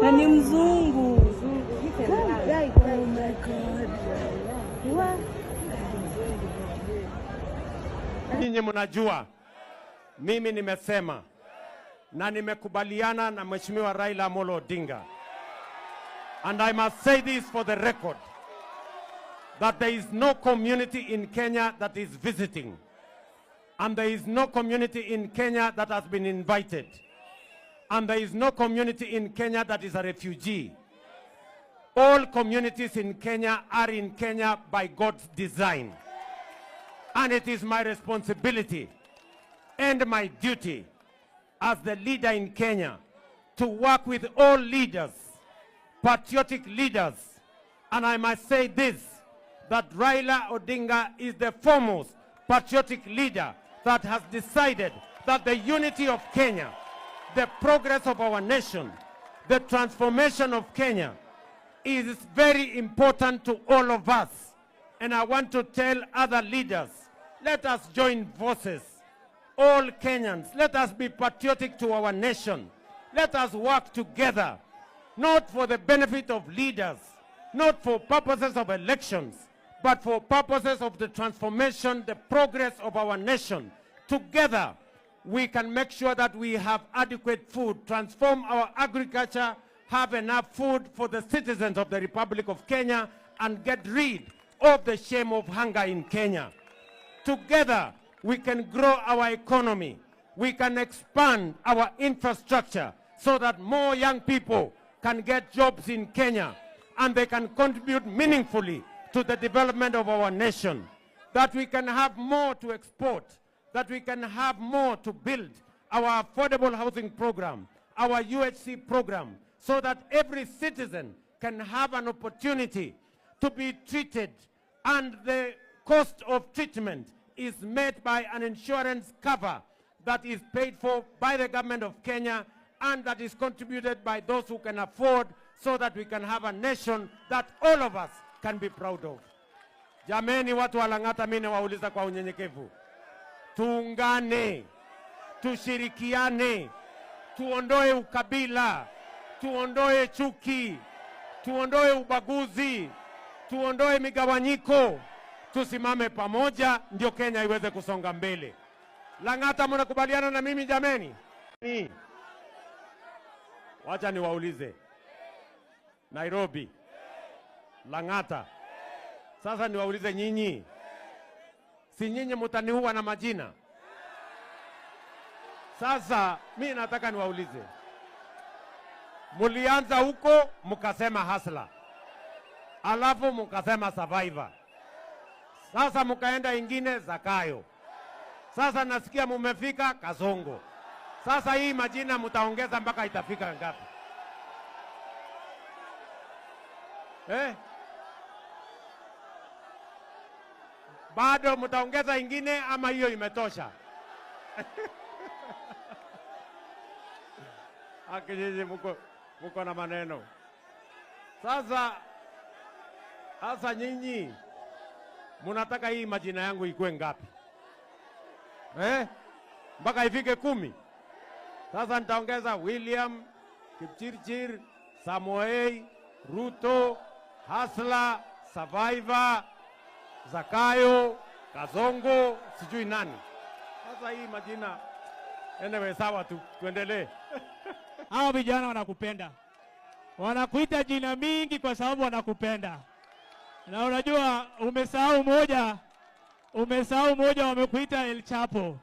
Na ni mzungu. Ninyi mnajua mimi nimesema na nimekubaliana na Mheshimiwa Raila Amolo Odinga, and I must say this for the record, that there is no community in Kenya that is visiting, and there is no community in Kenya that has been invited, and there is no community in Kenya that is a refugee. All communities in Kenya are in Kenya by God's design, and it is my responsibility and my duty as the leader in Kenya to work with all leaders, patriotic leaders, and I must say this, that Raila Odinga is the foremost patriotic leader that has decided that the unity of Kenya, the progress of our nation, the transformation of Kenya is very important to all of us. And I want to tell other leaders, let us join forces. All Kenyans, let us be patriotic to our nation. Let us work together, not for the benefit of leaders, not for purposes of elections, but for purposes of the transformation, the progress of our nation. Together, we can make sure that we have adequate food, transform our agriculture, have enough food for the citizens of the Republic of Kenya, and get rid of the shame of hunger in Kenya. Together, we can grow our economy. We can expand our infrastructure so that more young people can get jobs in Kenya and they can contribute meaningfully to the development of our nation. That we can have more to export, that we can have more to build our affordable housing program, our UHC program, so that every citizen can have an opportunity to be treated, and the cost of treatment is made by an insurance cover that is paid for by the government of Kenya and that is contributed by those who can afford, so that we can have a nation that all of us can be proud of. Jameni watu wa Lang'ata, mimi nawauliza kwa unyenyekevu. Tuungane, tushirikiane, tuondoe ukabila, tuondoe chuki, tuondoe ubaguzi, tuondoe migawanyiko. Tusimame pamoja ndio Kenya iweze kusonga mbele. Lang'ata, mnakubaliana na mimi jameni? Wacha niwaulize. Nairobi, Lang'ata. Sasa niwaulize nyinyi. Si nyinyi mtaniua na majina? Sasa mimi nataka niwaulize. Mulianza huko mkasema hustler, alafu mkasema survivor. Sasa mkaenda ingine Zakayo. Sasa nasikia mumefika Kasongo. Sasa hii majina mtaongeza mpaka itafika ngapi? Bado mtaongeza ingine ama hiyo imetosha? Akijiji muko na maneno. Sasa nyinyi munataka hii majina yangu ikuwe ngapi? Mpaka ifike 10? Sasa nitaongeza William, Kipchirchir, Samoei, Ruto, Hustler, Survivor, Zakayo, Kasongo, sijui nani. Sasa hii majina anyway, sawa tu, tuendelee. Hao vijana wanakupenda. Wanakuita jina mingi kwa sababu wanakupenda. Na unajua umesahau moja wamekuita El Chapo.